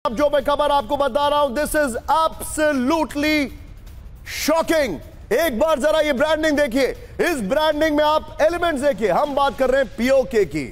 अब जो मैं खबर आपको बता रहा हूं, दिस इज एब्सोल्युटली शॉकिंग। एक बार जरा ये ब्रांडिंग देखिए, इस ब्रांडिंग में आप एलिमेंट्स देखिए। हम बात कर रहे हैं पीओके की,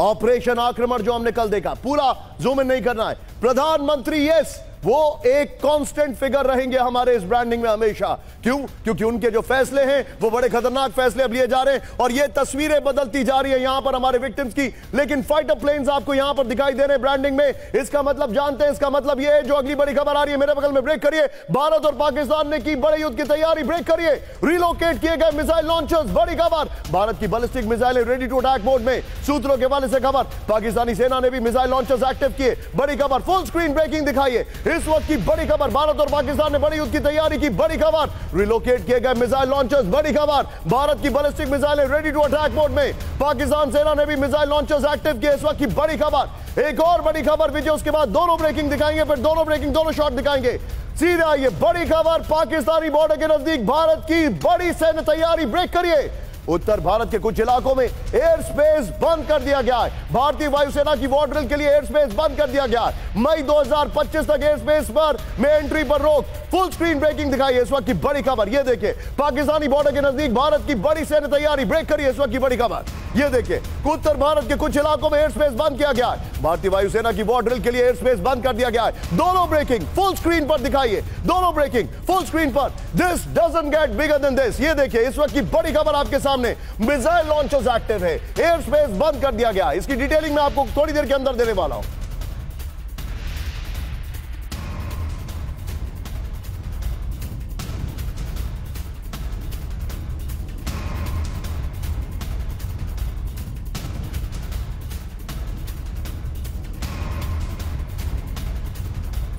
ऑपरेशन आक्रमण जो हमने कल देखा, पूरा जूम इन नहीं करना है। प्रधानमंत्री यस, वो एक कांस्टेंट फिगर रहेंगे हमारे इस ब्रांडिंग में हमेशा। क्यों? क्योंकि उनके जो फैसले हैं वो बड़े खतरनाक फैसले अब लिए जा रहे हैं और ये तस्वीरें बदलती जा रही है यहां पर हमारे विक्टिम्स की। लेकिन फाइटर प्लेन्स आपको यहां पर दिखाई दे रहे हैं ब्रांडिंग में। इसका मतलब जानते हैं, इसका मतलब ये है जो अगली बड़ी खबर आ रही है मेरे बगल में, ब्रेक करिए। भारत और पाकिस्तान ने की बड़े युद्ध की तैयारी, ब्रेक करिए। रिलोकेट किए गए मिसाइल लॉन्चर्स, बड़ी खबर। भारत की बैलिस्टिक मिसाइलें रेडी टू अटैक मोड में, सूत्रों के हवाले से खबर। पाकिस्तानी सेना ने भी मिसाइल लॉन्चर्स एक्टिव किए, बड़ी खबर। फुल स्क्रीन ब्रेकिंग दिखाइए इस वक्त की बड़ी खबर। भारत और पाकिस्तान ने बड़ी युद्ध की तैयारी की, बड़ी खबर। रिलोकेट किए गए मिसाइल लॉन्चर्स, बड़ी खबर। भारत की बैलिस्टिक मिसाइलें रेडी टू अटैक मोड में, पाकिस्तान सेना ने भी मिसाइल लॉन्चर्स एक्टिव किए, इस वक्त की बड़ी खबर। एक और बड़ी खबर विजय, उसके बाद दोनों ब्रेकिंग दिखाएंगे, फिर दोनों ब्रेकिंग, दोनों शॉट दिखाएंगे। सीधा ये बड़ी खबर, पाकिस्तानी बॉर्डर के नजदीक भारत की बड़ी सैन्य तैयारी, ब्रेक करिए। उत्तर भारत के कुछ इलाकों में एयर स्पेस बंद कर दिया गया है। भारतीय वायुसेना की वॉर ड्रिल के लिए एयर स्पेस बंद कर दिया गया है। मई 2025 तक एयर स्पेस पर में एंट्री पर रोक। फुल स्क्रीन ब्रेकिंग दिखाइए इस वक्त की बड़ी खबर, ये देखिए। पाकिस्तानी बॉर्डर के नजदीक भारत की बड़ी सैन्य तैयारी, ब्रेक करिए इस वक्त की बड़ी खबर, ये देखिए। उत्तर भारत के कुछ इलाकों में एयर स्पेस बंद किया गया है। भारतीय वायुसेना की वॉर ड्रिल के लिए एयर स्पेस बंद कर दिया गया है। दोनों ब्रेकिंग फुल स्क्रीन पर दिखाइए, दोनों ब्रेकिंग फुल स्क्रीन पर। This doesn't get bigger than this, ये देखिए इस वक्त की बड़ी खबर आपके सामने। मिसाइल लॉन्चर्स एक्टिव है, एयर स्पेस बंद कर दिया गया। इसकी डिटेलिंग मैं आपको थोड़ी देर के अंदर देने वाला हूं।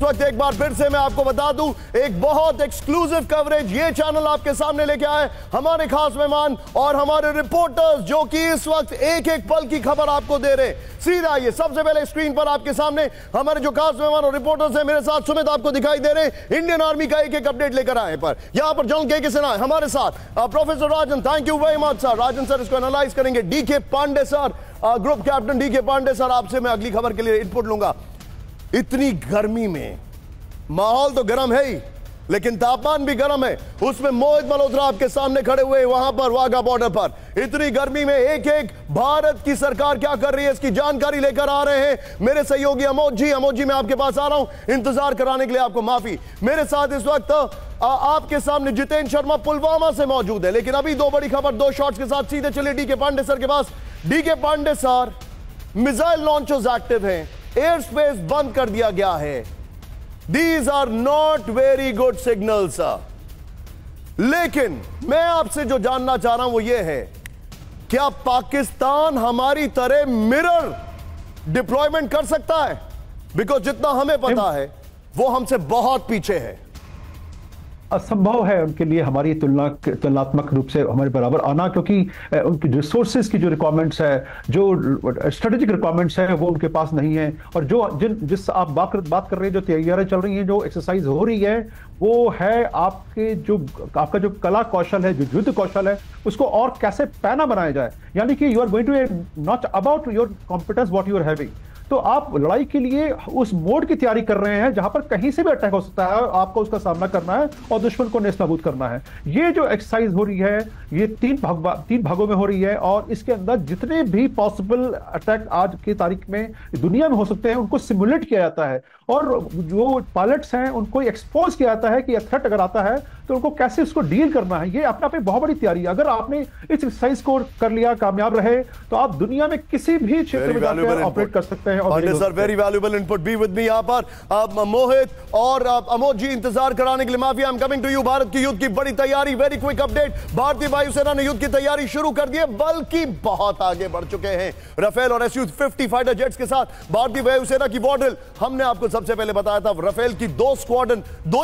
वक्त एक बार फिर से मैं आपको बता दूं, एक बहुत एक्सक्लूसिव कवरेज ये चैनल आपके सामने लेके आए। हमारे खास मेहमान और हमारे रिपोर्टर्स जो कि इस वक्त एक एक पल की खबर आपको दे रहे हैं। सीधा ये सबसे पहले स्क्रीन पर आपके सामने हमारे जो खास मेहमान और रिपोर्टर्स हैं, मेरे साथ सुमित आपको दिखाई दे रहे हैं, इंडियन आर्मी का एक एक अपडेट लेकर आए। पर यहां पर जनरल के सिन्हा है हमारे साथ, professor Rajan, thank you very much sir. Rajan sir इसको एनालाइज करेंगे। DK Pandey sir, group captain DK Pandey sir, आपसे मैं अगली खबर के लिए इनपुट लूंगा। इतनी गर्मी में माहौल तो गर्म है ही, लेकिन तापमान भी गर्म है। उसमें मोहित मल्होत्रा आपके सामने खड़े हुए वहां पर वाघा बॉर्डर पर। इतनी गर्मी में एक एक भारत की सरकार क्या कर रही है इसकी जानकारी लेकर आ रहे हैं मेरे सहयोगी अमोद जी। अमोद जी मैं आपके पास आ रहा हूं, इंतजार कराने के लिए आपको माफी। मेरे साथ इस वक्त आपके सामने जितेंद्र शर्मा पुलवामा से मौजूद है। लेकिन अभी दो बड़ी खबर, दो शॉट्स के साथ सीधे चलिए डीके पांडे सर के पास। DK Pandey sir, missile launchers active हैं, एयर स्पेस बंद कर दिया गया है। These are not very good signals, sir. लेकिन मैं आपसे जो जानना चाह रहा हूं वो ये है, क्या पाकिस्तान हमारी तरह मिरर डिप्लॉयमेंट कर सकता है? बिकॉज जितना हमें पता है वो हमसे बहुत पीछे है। असंभव है उनके लिए हमारी तुलनात्मक रूप से हमारे बराबर आना, क्योंकि उनकी रिसोर्सेज की जो रिक्वायरमेंट्स है, जो स्ट्रेटेजिक रिक्वायरमेंट्स है, वो उनके पास नहीं है। और जो जिस आप बात कर रहे हैं, जो तैयारियां चल रही हैं, जो एक्सरसाइज हो रही है, वो है आपका जो कला कौशल है, जो युद्ध कौशल है, उसको और कैसे पैना बनाया जाए। यानी कि you are going to not about your competence what you are having. तो आप लड़ाई के लिए उस मोड की तैयारी कर रहे हैं जहां पर कहीं से भी अटैक हो सकता है, आपको उसका सामना करना है और दुश्मन को नेस्तनाबूद करना है। ये जो एक्सरसाइज हो रही है, ये तीन भागों में हो रही है और इसके अंदर जितने भी पॉसिबल अटैक आज की तारीख में दुनिया में हो सकते हैं उनको सिमुलेट किया जाता है और जो पायलट्स हैं उनको एक्सपोज किया जाता है कि थ्रेट अगर आता है तो उनको कैसे उसको डील करना है। ये अपने आप में बहुत बड़ी तैयारी है। अगर आपने इस एक्सरसाइज को कर लिया, कामयाब रहे, तो आप दुनिया में किसी भी क्षेत्र में जाकर ऑपरेट कर सकते हैं। Sir very valuable input. Be with me यहां पर मोहित और अमोद जी, इंतजार कराने के लिए माफी। I am coming to you. Bharat की युद्ध की बड़ी तैयारी, वेरी क्विक अपडेट। भारतीय वायुसेना ने युद्ध की तैयारी शुरू कर दी है, बल्कि बहुत आगे बढ़ चुके हैं। राफेल और SU-50 फाइटर जेट्स के साथ भारतीय वायुसेना की वॉर ड्रिल। हमने आपको सबसे पहले बताया था राफेल की दो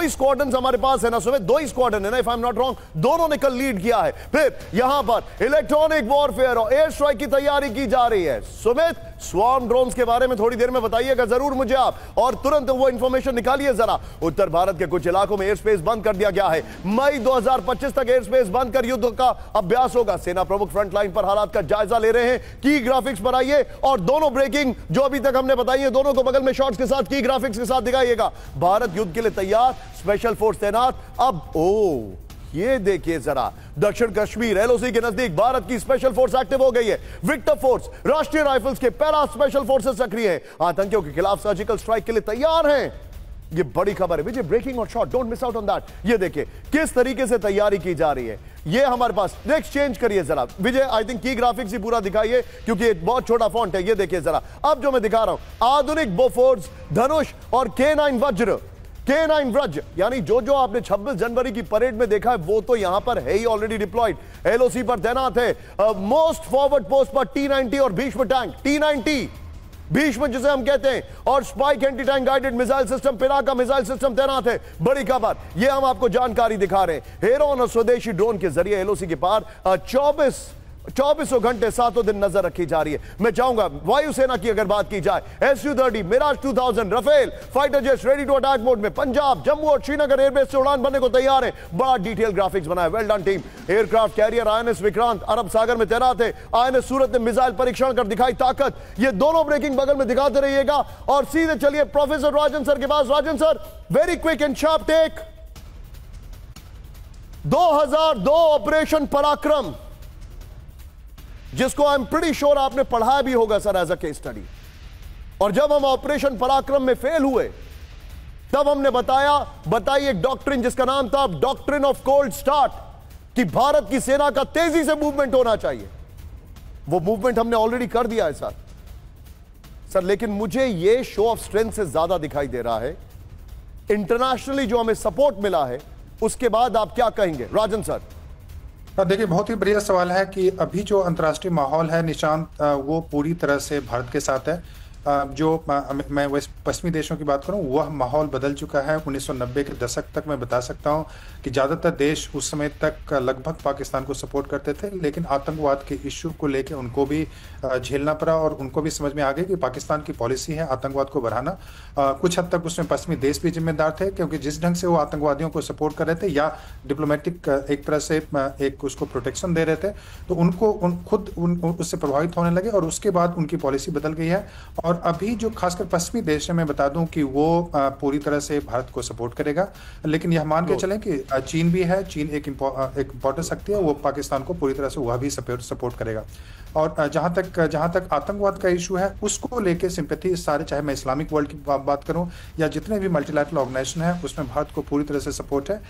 ही स्क्वाड्रन हमारे पास है ना सुमित, दो ही स्क्वाड्रन है ना, if I am not wrong, दोनों ने कल लीड किया है। फिर यहां पर इलेक्ट्रॉनिक वॉरफेयर और एयर स्ट्राइक की तैयारी की जा रही है। सुमित, स्वार्म ड्रोन्स के बारे बारे में थोड़ी देर में बताइएगा जरूर मुझे आप, और तुरंत वो इंफॉर्मेशन निकालिए जरा। उत्तर भारत के कुछ इलाकों में एयर स्पेस बंद कर दिया गया है। मई 2025 तक एयर स्पेस बंद कर युद्ध का अभ्यास होगा। सेना प्रमुख फ्रंट लाइन पर हालात का जायजा ले रहे हैं। की ग्राफिक्स बनाइए और दोनों ब्रेकिंग जो अभी तक हमने बताई है दोनों को बगल में शॉट्स के साथ की ग्राफिक्स के साथ दिखाइएगा। भारत युद्ध के लिए तैयार, स्पेशल फोर्स तैनात। अब ये देखिए जरा, दक्षिण कश्मीर एलओसी के नजदीक भारत की स्पेशल फोर्स एक्टिव हो गई है। विक्टर फोर्स, राष्ट्रीय राइफल्स के पैरा स्पेशल फोर्सेस सक्रिय हैं, आतंकियों के खिलाफ सर्जिकल स्ट्राइक के लिए तैयार हैं। ये बड़ी खबर है विजय, ब्रेकिंग और shot, don't miss out on that. ये देखिए किस तरीके से तैयारी की जा रही है। ये हमारे पास, नेक्स्ट चेंज करिए जरा विजय, आई थिंक की ग्राफिक्स ही पूरा दिखाइए क्योंकि एक बहुत छोटा फॉन्ट है। ये देखिए जरा, अब जो मैं दिखा रहा हूं आधुनिक बोफोर्स, धनुष और K9 वज्र, K9 वज्र, यानी जो आपने 26 जनवरी की परेड में देखा है वो तो यहां पर है ही ऑलरेडी डिप्लॉयड, एलओसी पर तैनात है। मोस्ट फॉरवर्ड पोस्ट पर T90 और भीष्म टैंक, T90 भीष्म जिसे हम कहते हैं, और spike anti tank guided missile system, Pinaka missile system तैनात है। बड़ी खबर, ये हम आपको जानकारी दिखा रहे हैं। हेरोन और स्वदेशी ड्रोन के जरिए एलओसी के पार 24 घंटे 7 दिन नजर रखी जा रही है। मैं चाहूंगा वायुसेना की अगर बात की जाए, SU-30, Mirage 2000, Rafale fighter jets ready to attack mode में पंजाब, जम्मू और श्रीनगर एयरबेस से उड़ान भरने को तैयार है। बड़ा डिटेल ग्राफिक्स बनाया, well done team. Aircraft carrier INS Vikrant Arab Sagar में तैनात है। INS सूरत ने मिसाइल परीक्षण कर दिखाई ताकत। ये दोनों ब्रेकिंग बगल में दिखाते रहिएगा और सीधे चलिए प्रोफेसर राजन सर के पास। Rajan sir, very quick and sharp take. 2002 operation Parakram, जिसको आई एम प्रीटी श्योर आपने पढ़ाया भी होगा sir as a case study, और जब हम ऑपरेशन पराक्रम में फेल हुए तब हमने बताई एक डॉक्ट्रिन जिसका नाम था डॉक्ट्रिन ऑफ कोल्ड स्टार्ट, कि भारत की सेना का तेजी से मूवमेंट होना चाहिए। वो मूवमेंट हमने ऑलरेडी कर दिया है सर, लेकिन मुझे ये शो ऑफ स्ट्रेंथ से ज्यादा दिखाई दे रहा है इंटरनेशनली जो हमें सपोर्ट मिला है। उसके बाद आप क्या कहेंगे राजन सर? देखिए, बहुत ही बढ़िया सवाल है कि अभी जो अंतर्राष्ट्रीय माहौल है निशांत, वो पूरी तरह से भारत के साथ है। जो मैं पश्चिमी देशों की बात करूं, वह माहौल बदल चुका है। 1990 के दशक तक मैं बता सकता हूं कि ज़्यादातर देश उस समय तक लगभग पाकिस्तान को सपोर्ट करते थे, लेकिन आतंकवाद के इश्यू को लेकर उनको भी झेलना पड़ा और उनको भी समझ में आ गई कि पाकिस्तान की पॉलिसी है आतंकवाद को बढ़ाना। कुछ हद तक उसमें पश्चिमी देश भी जिम्मेदार थे, क्योंकि जिस ढंग से वो आतंकवादियों को सपोर्ट कर रहे थे या डिप्लोमेटिक एक तरह से एक उसको प्रोटेक्शन दे रहे थे, तो उनको खुद उससे प्रभावित होने लगे और उसके बाद उनकी पॉलिसी बदल गई है। और अभी जो खासकर पश्चिमी देश है, मैं बता दूं कि वो पूरी तरह से भारत को सपोर्ट करेगा, लेकिन यह मान के चलें कि चीन भी है। चीन एक इंपॉर्टेंट शक्ति है, वो पाकिस्तान को पूरी तरह से वह भी सपोर्ट करेगा। और जहां तक आतंकवाद का इशू है, उसको लेके सिंपैथी सारे, चाहे मैं इस्लामिक वर्ल्ड की बात करूं या जितने भी मल्टीलैटरल ऑर्गेनाइजेशन है, उसमें भारत को पूरी तरह से सपोर्ट है,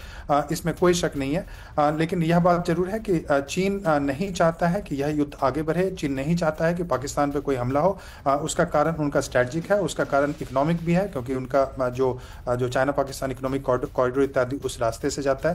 इसमें कोई शक नहीं है। लेकिन यह बात जरूर है कि चीन नहीं चाहता है कि यह युद्ध आगे बढ़े। चीन नहीं चाहता है कि पाकिस्तान पर कोई हमला हो। उसका कारण उनका स्ट्रेटजिक है, उसका कारण इकोनॉमिक भी है, क्योंकि उनका जो चाइना पाकिस्तान इकोनॉमिक कॉरिडोर इत्यादि उस रास्ते से जाता है।